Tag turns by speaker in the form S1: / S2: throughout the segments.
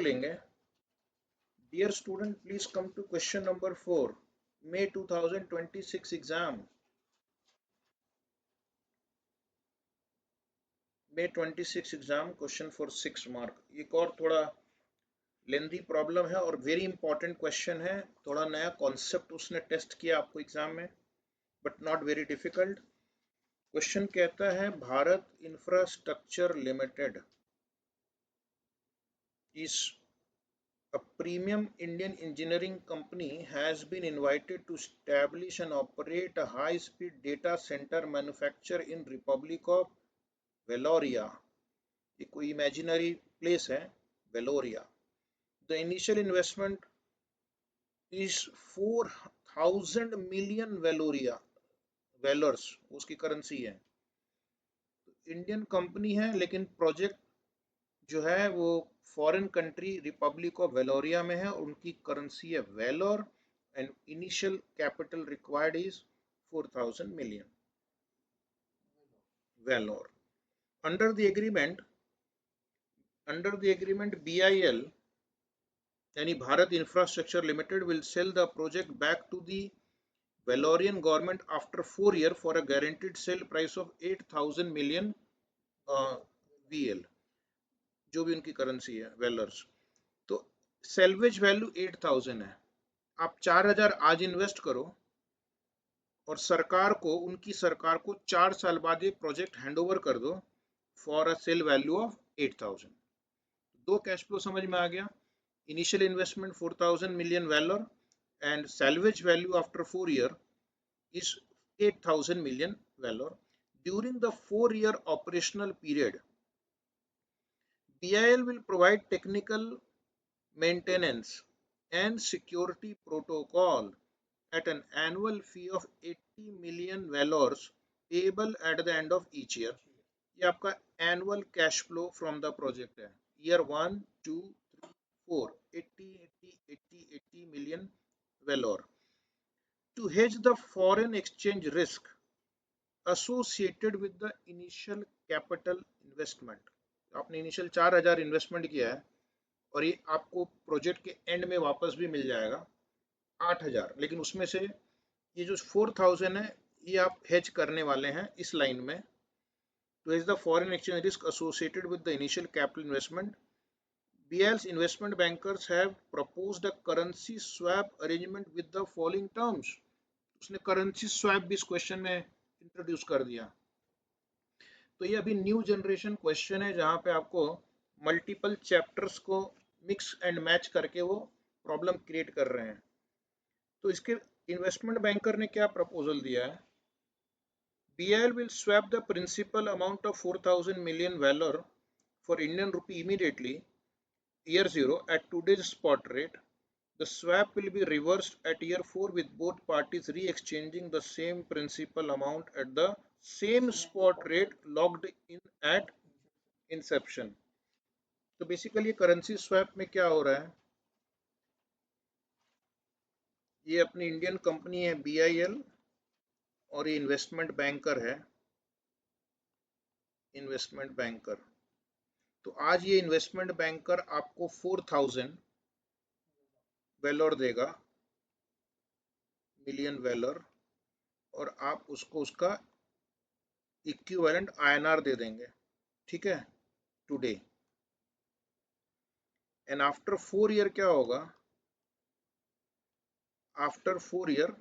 S1: लेंगे। Dear student, please come to question number 4, May 2026 exam. May 26 exam, question for 6 mark. एक और थोड़ा लेंदी problem है और वेरी इंपॉर्टेंट क्वेश्चन है। थोड़ा नया कॉन्सेप्ट उसने टेस्ट किया आपको एग्जाम में, but not very difficult. Question कहता है Bharat infrastructure limited is a premium Indian engineering company has been invited to establish and operate a high-speed data center manufacture in Republic of Valoria। ये कोई imaginary place है, Valoria। The initial investment is 4,000 million Valoria Valors, उसकी currency है। Indian company है लेकिन project जो है वो foreign country republic of Valoria में है और उनकी करेंसी है Valor and initial capital required is 4,000 million Valor. Under the agreement BIL यानी Bharat infrastructure limited will sell the project back to the Valorian government after 4 years for a guaranteed sale price of 8,000 million VL, जो भी उनकी करेंसी है वेलर्स। तो salvage value 8,000 है। आप 4,000 आज इन्वेस्ट करो और सरकार को, उनकी सरकार को 4 साल बाद ये प्रोजेक्ट हैंडओवर कर दो for a sale value of 8,000। दो कैश फ्लो समझ में आ गया। Initial investment 4,000 million valor and salvage value after 4 years is 8,000 million valor. During the 4-year operational period, BIL will provide technical maintenance and security protocol at an annual fee of 80 million valors payable at the end of each year। ये आपका annual cash flow from the project है। Year 1, 2, 3, 4, 80 million valor। To hedge the foreign exchange risk associated with the initial capital investment, आपने initial 4,000 investment किया है और ये आपको project के एंड में वापस भी मिल जाएगा 8,000, लेकिन उसमें से ये जो 4,000 है ये आप हेज करने वाले हैं इस लाइन में। तो is the foreign exchange risk associated with the initial capital investment. BIL's investment bankers have proposed a currency swap arrangement with the following terms। उसने करेंसी स्वैप भी इस क्वेश्चन में इंट्रोड्यूस कर दिया। तो ये अभी न्यू जनरेशन क्वेश्चन है जहां पे आपको मल्टीपल चैप्टर्स को मिक्स एंड मैच करके वो प्रॉब्लम क्रिएट कर रहे हैं। तो इसके इन्वेस्टमेंट बैंकर ने क्या प्रपोजल दिया है? BIL will swap the principal amount of 4,000 million valor for Indian rupee immediately, year 0, at today's spot rate. The swap will be reversed at year 4 with both parties re-exchanging the same principal amount at the same spot rate locked in at inception। तो basically currency swap में क्या हो रहा है, ये अपनी Indian company है BIL और ये इन्वेस्टमेंट बैंकर है, इन्वेस्टमेंट बैंकर। तो आज ये इन्वेस्टमेंट बैंकर आपको 4,000 वेलर देगा, मिलियन वेलर, और आप उसको उसका इक्विवेलेंट INR दे देंगे, ठीक है, टुडे। एंड आफ्टर 4 years क्या होगा? आफ्टर 4 years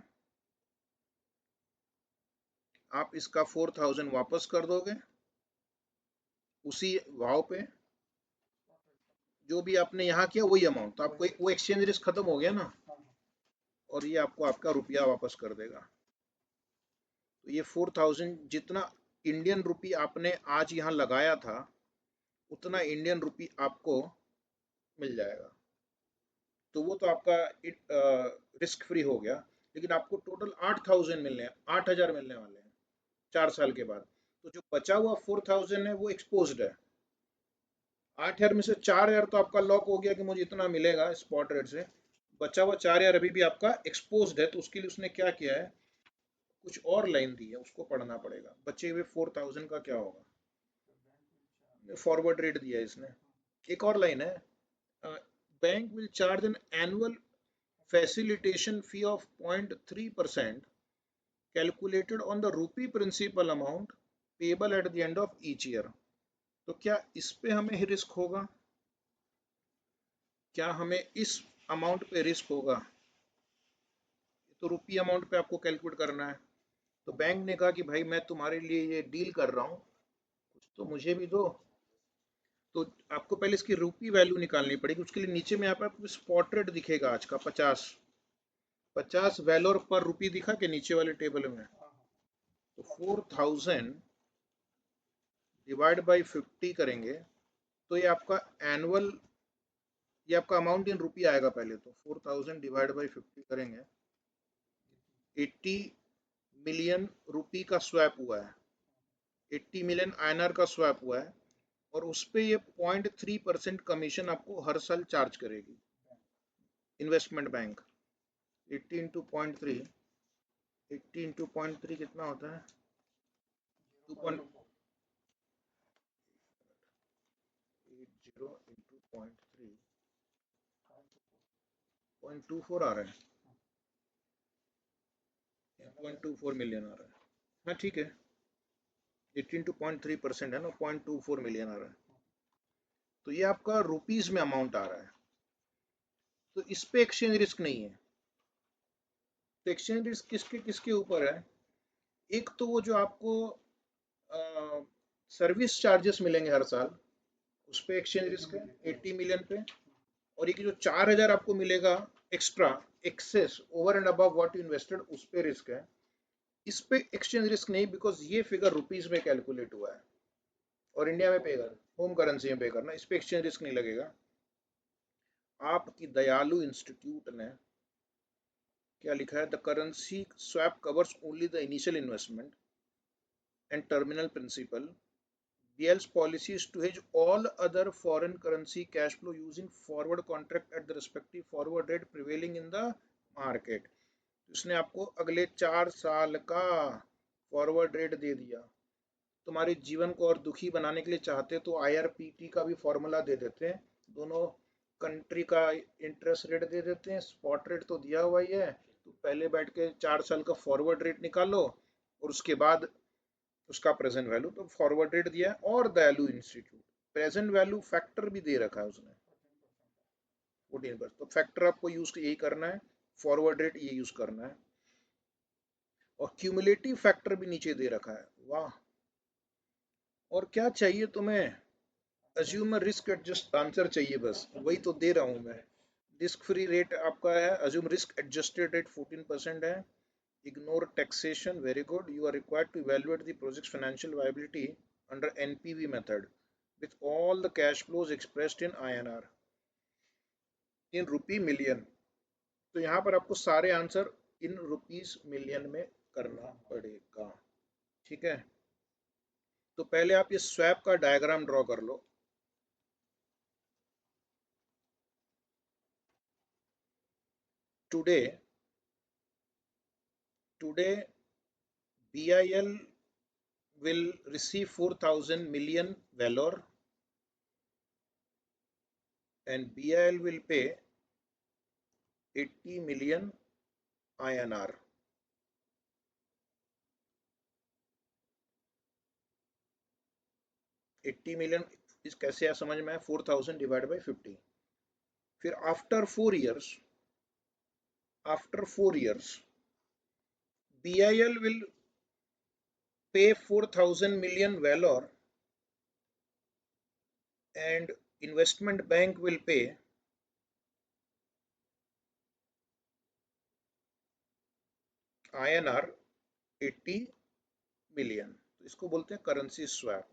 S1: आप इसका 4,000 वापस कर दोगे उसी भाव पे, जो भी आपने यहाँ किया वही अमाउंट। तो आपको वो एक्सचेंज रिस्क खत्म हो गया ना, और ये आपको आपका रुपया वापस कर देगा। तो ये 4,000 जितना इंडियन रुपी आपने आज यहाँ लगाया था उतना इंडियन रुपी आपको मिल जाएगा। तो वो तो आपका रिस्क फ्री हो गया, लेकिन आपको टोटल 8,000 मिलने हैं, 8,000 मिलने वाले हैं 4 साल के बाद। तो जो बचा हुआ 4,000 है वो एक्सपोज्ड है। 8,000 में से 4,000 तो आपका लॉक हो गया कि मुझे इतना मिलेगा स्पॉट रेट से, बचा हुआ 4,000 अभी भी आपका एक्सपोज्ड है। तो उसके लिए उसने क्या किया है, कुछ और लाइन दी है, उसको पढ़ना पड़ेगा। बचे हुए 4,000 का क्या होगा, फॉरवर्ड रेट दिया है इसने। एक और लाइन है, bank will charge an annual facilitation fee of 0.3% calculated on the rupee principal amount payable at the end of each year. तो क्या इस पे हमें रिस्क होगा? क्या हमें इस अमाउंट पे रिस्क होगा? तो रुपी अमाउंट पे आपको कैलकुलेट करना है। तो बैंक ने कहा कि भाई मैं तुम्हारे लिए ये डील कर रहा हूँ, कुछ तो मुझे भी दो। तो आपको पहले इसकी रुपी वैल्यू निकालनी पड़ेगी। उसके लिए नीचे में यहाँ पे आपको स्पॉट रेट दिखेगा आज का 50 वैलोर पर रुपी दिखा के नीचे वाले टेबल में। तो 4000 डिवाइड बाई 50 करेंगे तो ये आपका एनुअल, ये आपका अमाउंट इन रुपी आएगा। पहले तो 4000 डिवाइड बाई 50 करेंगे, 80 मिलियन रुपी का स्वैप हुआ है, 80 मिलियन आईएनआर का स्वैप हुआ है। और उस पे ये 0.3% कमीशन आपको हर साल चार्ज करेगी इन्वेस्टमेंट बैंक। 80 इंटू 0.3, 80 इंटू 0.3 कितना होता है? 2.80 इंटू 0.3 0.24 आ रहा है, 0.24 मिलियन आ रहा है। हाँ ठीक है, 80 इंटू 0.3% है ना, 0.24 मिलियन आ रहा है। तो ये आपका रुपीज में अमाउंट आ रहा है। तो इस पे एक्सचेंज रिस्क नहीं है। तो एक्सचेंज रिस्क किसके किसके ऊपर है? एक तो वो जो आपको सर्विस चार्जेस मिलेंगे हर साल, उस पे एक्सचेंज रिस्क है 80 मिलियन पे। और एक जो 4000 आपको मिलेगा extra, excess over and above what you invested, उस पे रिस्क है। इस पे एक्सचेंज रिस्क नहीं, बिकॉज ये फिगर रुपीज में कैलकुलेट हुआ है और इंडिया में पे कर, होम करेंसी में पे करना, इस पे एक्सचेंज रिस्क नहीं लगेगा। आपकी दयालु इंस्टीट्यूट ने क्या लिखा है? The currency swap covers only the initial investment and terminal principal. BL's policy is to hedge all other foreign currency cash flow using forward contract at the respective forward rate prevailing in the market. उसने आपको अगले 4 साल का forward rate दे दिया। तुम्हारे जीवन को और दुखी बनाने के लिए चाहते तो IRPT का भी फॉर्मूला दे देते हैं, दोनों कंट्री का इंटरेस्ट रेट दे देते हैं। स्पॉट रेट तो दिया हुआ ही है, तो पहले बैठ के 4 साल का फॉरवर्ड रेट निकालो और उसके बाद उसका प्रेजेंट वैल्यू। तो फॉरवर्ड रेट दिया है। और दयालु इंस्टीट्यूट प्रेजेंट वैल्यू फैक्टर भी दे रखा है उसने 14%। तो फैक्टर आपको यूज यही करना है, फॉरवर्ड रेट ये यूज करना है। और क्यूमुलेटिव फैक्टर भी नीचे दे रखा है। वाह, और क्या चाहिए तुम्हें? अज्यूम रिस्क एडजस्ट आंसर चाहिए, बस वही तो दे रहा हूं मैं। रिस्क फ्री रेट आपका है, अज्यूम रिस्क एडजस्टेड रेट 14% है। Ignore taxation, very good. You are required to evaluate the project's financial viability under NPV method with all the cash flows expressed in INR in rupee million। तो यहाँ पर आपको सारे answer in rupees million में करना पड़ेगा। ठीक है, तो पहले आप ये स्वैप का डायग्राम ड्रॉ कर लो। Today today BIL will receive 4000 million valor and BIL will pay 80 million INR। 80 million इस कैसे है समझ में? 4000 डिवाइड बाई 50। फिर after 4 years BIL will pay 4000 million valor and investment bank will pay INR 80 million. तो इसको बोलते हैं करेंसी स्वैप।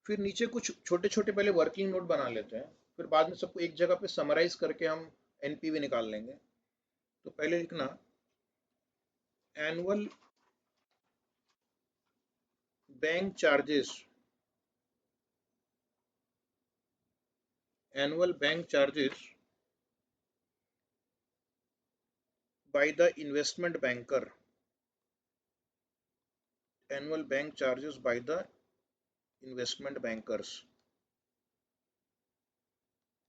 S1: फिर नीचे कुछ छोटे छोटे पहले वर्किंग नोट बना लेते हैं, फिर बाद में सबको एक जगह पे समराइज करके हम एनपीवी निकाल लेंगे। तो पहले लिखना annual bank charges annual bank charges by the investment banker, annual bank charges by the investment bankers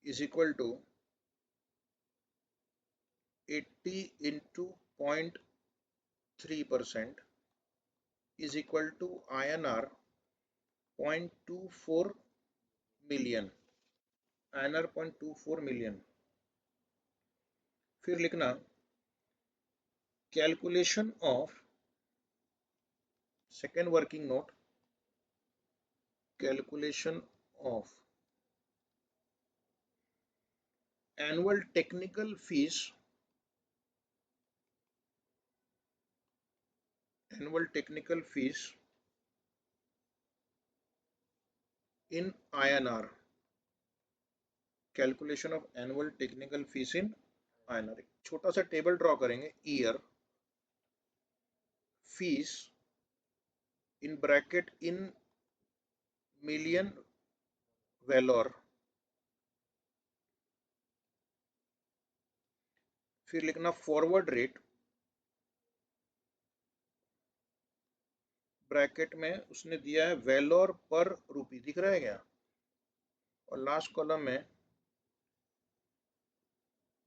S1: is equal to 80 into 0.3% is equal to INR 0.24 million, INR 0.24 million. फिर लिखना calculation of second working note, calculation of annual technical fees, annual technical fees in INR, calculation of annual technical fees in INR. छोटा सा table draw करेंगे, year, fees in bracket in million valor, फिर लिखना forward rate, bracket में उसने दिया है वेलोर पर रूपी, दिख रहा है क्या, और लास्ट कॉलम में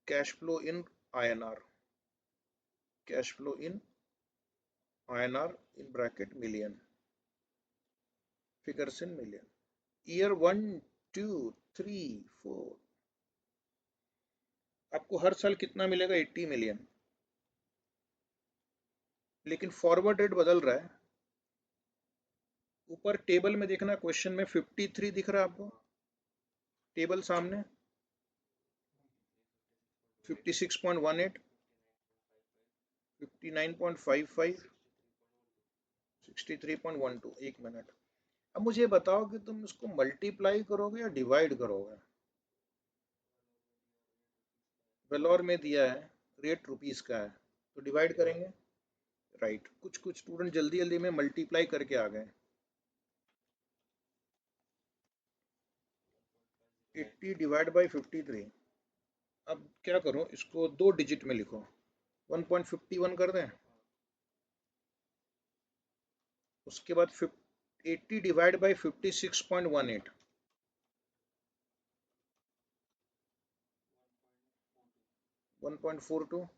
S1: cash flow in INR, cash flow in INR in bracket million, figures in million, year 1 2 3 4, आपको हर साल कितना मिलेगा, 80 मिलियन, लेकिन फॉरवर्ड रेट बदल रहा है. ऊपर टेबल में देखना, क्वेश्चन में 53 दिख रहा है आपको, टेबल सामने 56.18, 59.55, 63.12. एक मिनट, अब मुझे बताओ कि तुम इसको मल्टीप्लाई करोगे या डिवाइड करोगे. वेलोर में दिया है, रेट रुपीस का है, तो डिवाइड करेंगे. राइट, कुछ कुछ स्टूडेंट जल्दी जल्दी में मल्टीप्लाई करके आ गए. 80 डिवाइड बाई 53. अब क्या करो, इसको दो डिजिट में लिखो, 1.51 कर दें. उसके बाद 80 डिवाइड बाई 56.18, 1.42,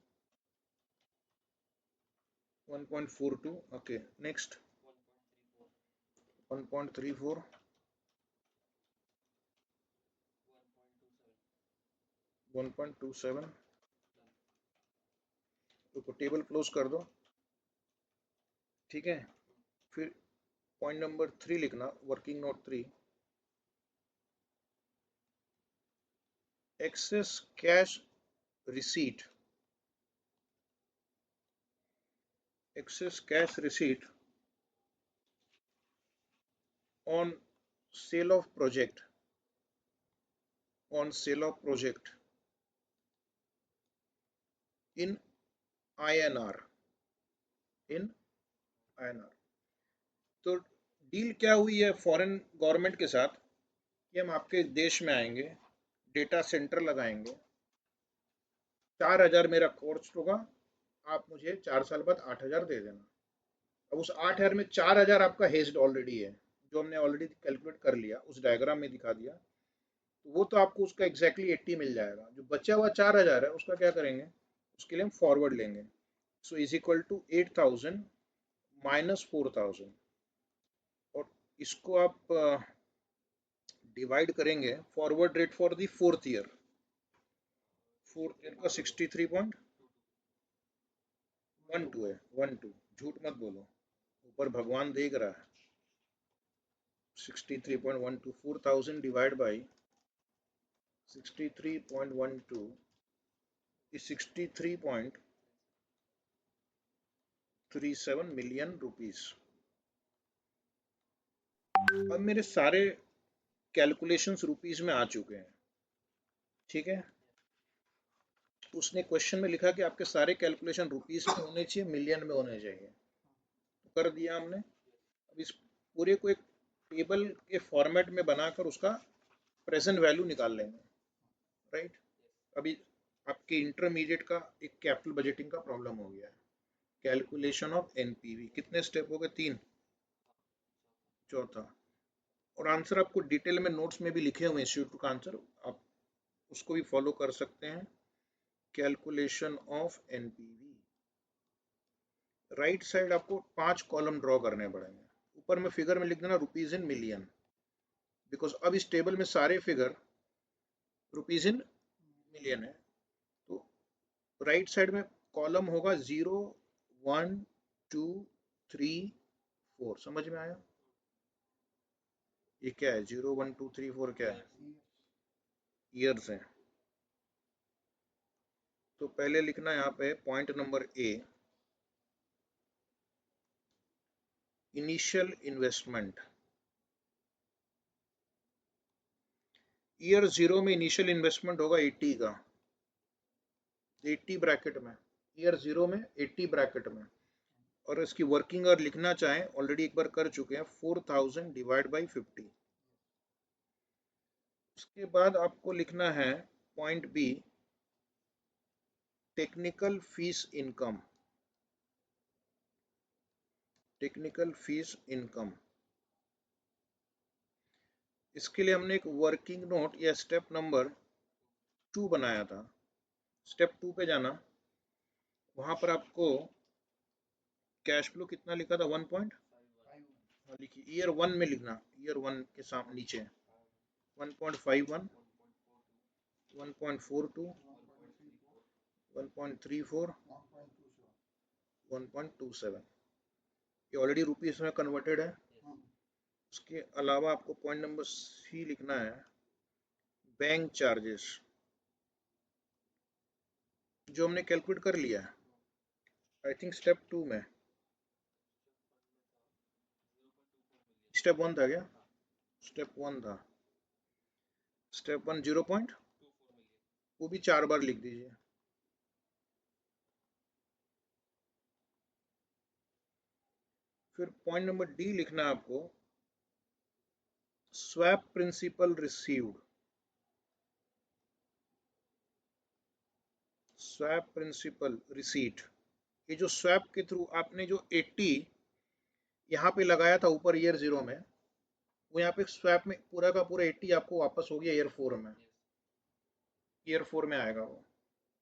S1: 1.42. Okay, next 1.34, 1.27. तो टेबल क्लोज कर दो, ठीक है. फिर पॉइंट नंबर 3 लिखना, working note 3, access cash receipt, excess cash receipt on sale of project, on sale of project in INR, in INR. तो डील क्या हुई है फॉरेन गवर्नमेंट के साथ कि हम आपके देश में आएंगे, डेटा सेंटर लगाएंगे, 4,000 मेरा कॉस्ट होगा, आप मुझे 4 साल बाद 8,000 दे देना. अब उस 8,000 में 4,000 आपका हेज्ड ऑलरेडी है, जो हमने ऑलरेडी कैलकुलेट कर लिया, उस डायग्राम में दिखा दिया, तो वो तो आपको उसका एग्जैक्टली 80 मिल जाएगा. जो बचा हुआ 4,000 है उसका क्या करेंगे, उसके लिए हम फॉरवर्ड लेंगे. So is equal to 8,000 minus 4,000, और इसको आप डिवाइड करेंगे, forward rate for the fourth year का 63.12 है, 12, झूठ मत बोलो, ऊपर भगवान देख रहा है. 63.12, 4,000 divide by 63.12 is 63.37 million rupees. अब मेरे सारे कैलकुलेशंस रुपीस में आ चुके हैं, ठीक है. उसने क्वेश्चन में लिखा कि आपके सारे कैलकुलेशन रुपीस में होने चाहिए, मिलियन में होने चाहिए, तो कर दिया हमने. अब इस पूरे को एक टेबल के फॉर्मेट में बनाकर उसका प्रेजेंट वैल्यू निकाल लेंगे. राइट। अभी आपके इंटरमीडिएट का एक कैपिटल बजटिंग का प्रॉब्लम हो गया है। कैलकुलेशन ऑफ एनपीवी, कितने स्टेप हो गए? 3। चौथा। और आंसर आपको डिटेल में नोट्स में भी लिखे हुए हैं इंस्टीट्यूट का आंसर, आप उसको भी फॉलो कर सकते हैं। Calculation of NPV, right side आपको 5 कॉलम ड्रॉ करने पड़ेंगे। ऊपर में फिगर में लिख देना रुपीज इन मिलियन, बिकॉज अब इस टेबल में सारे फिगर रुपीज इन मिलियन है। तो राइट साइड में कॉलम होगा 0, 1, 2, 3, 4। समझ में आया? ये क्या है? 0, 1, 2, 3, 4 क्या है? ईयर्स है। तो पहले लिखना है यहाँ पे point number A, initial investment. Year 0 में इनिशियल इन्वेस्टमेंट होगा 80 का, 80 ब्रैकेट में। ईयर 0 में 80 ब्रैकेट में। और इसकी वर्किंग अगर लिखना चाहें, ऑलरेडी एक बार कर चुके हैं, 4000 डिवाइड बाई 50। उसके बाद आपको लिखना है point B, technical fees income. Technical fees income, इसके लिए हमने एक वर्किंग नोट या स्टेप नंबर 2 बनाया था। स्टेप 2 पे जाना, वहां पर आपको कैश फ्लो कितना लिखा था? 1 पॉइंट, लिखिए ईयर 1 में लिखना, ईयर 1 के सामने नीचे 1.51, 1.42, 1.34, 1.27। ये ऑलरेडी रुपीस में कन्वर्टेड है। उसके अलावा आपको पॉइंट नंबर सी लिखना है, बैंक चार्जेस, जो हमने कैलकुलेट कर लिया है आई थिंक स्टेप 2 में। स्टेप 1 था क्या? स्टेप 1 था। स्टेप 1 0 पॉइंट, वो भी 4 बार लिख दीजिए। फिर पॉइंट नंबर डी लिखना है आपको, swap principal received. Swap principal receipt, ये जो स्वैप के थ्रू आपने जो 80 यहाँ पे लगाया था ऊपर ईयर 0 में, वो यहाँ पे स्वैप में पूरा का पूरा 80 आपको वापस हो गया ईयर 4 में। ईयर 4 में आएगा वो।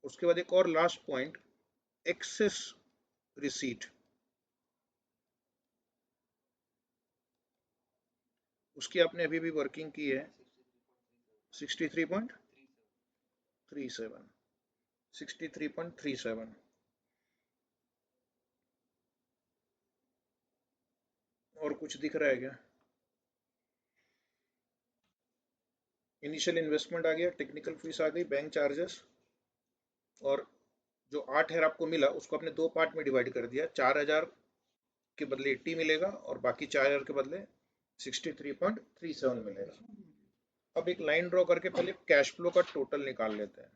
S1: उसके बाद एक और लास्ट पॉइंट, एक्सेस रिसीट। उसकी आपने अभी भी वर्किंग की है 63.37, 63.37। और कुछ दिख रहा है क्या? इनिशियल इन्वेस्टमेंट आ गया, टेक्निकल फीस आ गई, बैंक चार्जेस, और जो 8,000 आपको मिला उसको आपने 2 पार्ट में डिवाइड कर दिया। 4,000 के बदले 80 मिलेगा और बाकी 4,000 के बदले 63.37 मिलेगा। अब एक लाइन ड्रॉ करके पहले कैश फ्लो का टोटल निकाल लेते हैं।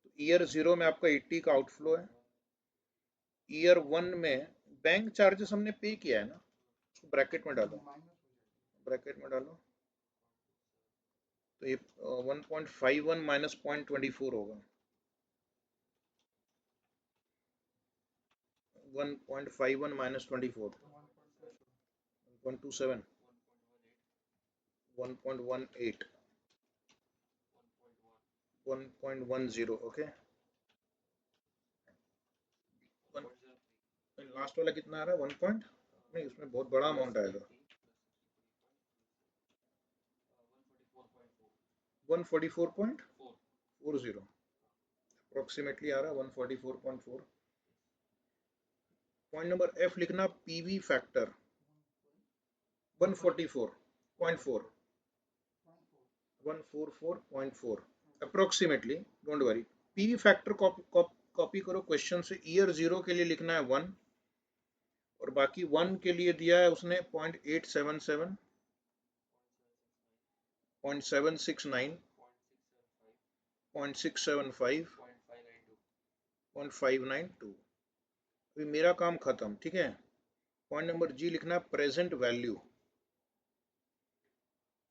S1: तो ईयर 0 में आपका 80 का आउटफ्लो है। ईयर 1 में बैंक चार्जेस हमने पे किया है ना, उसको ब्रैकेट में डालो, ब्रैकेट में डालो। तो ये 1.51 माइनस 0.24 होगा, 1.51 माइनस 24, 1.27, 1.18, 1.10। ओके, लास्ट वाला कितना आ रहा है? 1 पॉइंट नहीं, उसमें बहुत बड़ा अमाउंट आएगा, 144.40 अप्रोक्सीमेटली आ रहा है, 144.4। पॉइंट नंबर एफ लिखना, PV factor 144.4, 144.4 approximately, don't worry. PV factor copy करो क्वेश्चन से। ईयर 0 के लिए लिखना है 1, और बाकी 1 के लिए दिया है उसने 0.877, 0.769, 0.675, 0.592। अभी मेरा काम खत्म, ठीक है। पॉइंट नंबर जी लिखना है, प्रेजेंट वैल्यू।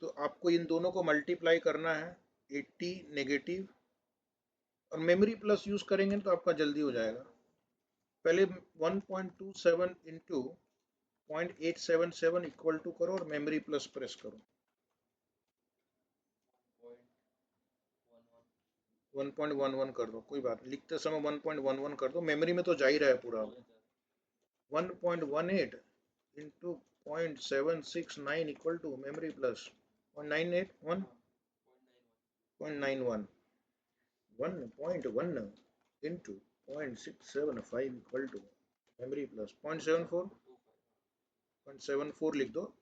S1: तो आपको इन दोनों को मल्टीप्लाई करना है, 80 नेगेटिव, और मेमोरी प्लस यूज करेंगे तो आपका जल्दी हो जाएगा। पहले 1.27 इंटू 0.877 इक्वल टू करो और मेमोरी प्लस प्रेस करो। 1.11 कर दो, कोई बात नहीं, लिखते समय 1.11 कर दो, मेमोरी में तो जा ही रहा है पूरा। 1.18 into 0.769 equal to memory plus 0.98 1.91, 1.1 into 0.675 equal to memory plus 0.74 लिख दो।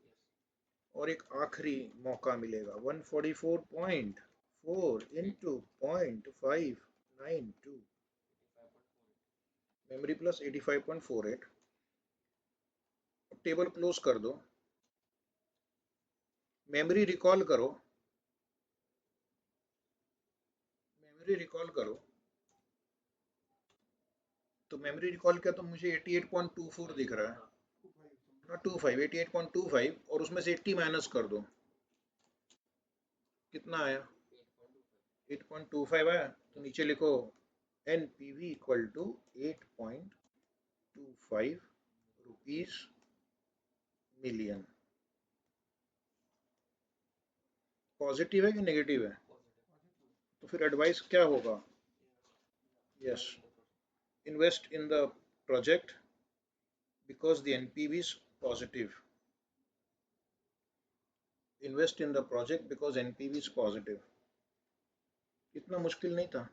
S1: और एक आखिरी मौका मिलेगा, 144.4 into 0.592 memory plus 85.48। Table close कर दो, मेमोरी रिकॉल करो, मेमोरी रिकॉल करो। तो मेमोरी रिकॉल किया तो मुझे 88.24 दिख रहा है, 88.25, और उसमें से 80 माइनस कर दो, कितना आया? 8.25 आया। तो नीचे लिखो NPV equal to 8.25 rupees million. Positive है कि नेगेटिव है? तो फिर एडवाइस क्या होगा? Yes, invest in the project because the NPV is positive. Invest in the project because NPV is positive। इतना मुश्किल नहीं था।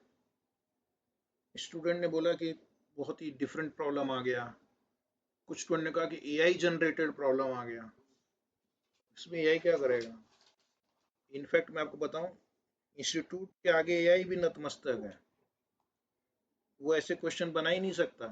S1: स्टूडेंट ने बोला कि बहुत ही डिफरेंट प्रॉब्लम आ गया, कुछ स्टूडेंट ने कहा कि AI जनरेटेड प्रॉब्लम आ गया। इसमें AI क्या करेगा? इनफैक्ट मैं आपको बताऊं, इंस्टीट्यूट के आगे AI भी नतमस्तक है, वो ऐसे क्वेश्चन बना ही नहीं सकता।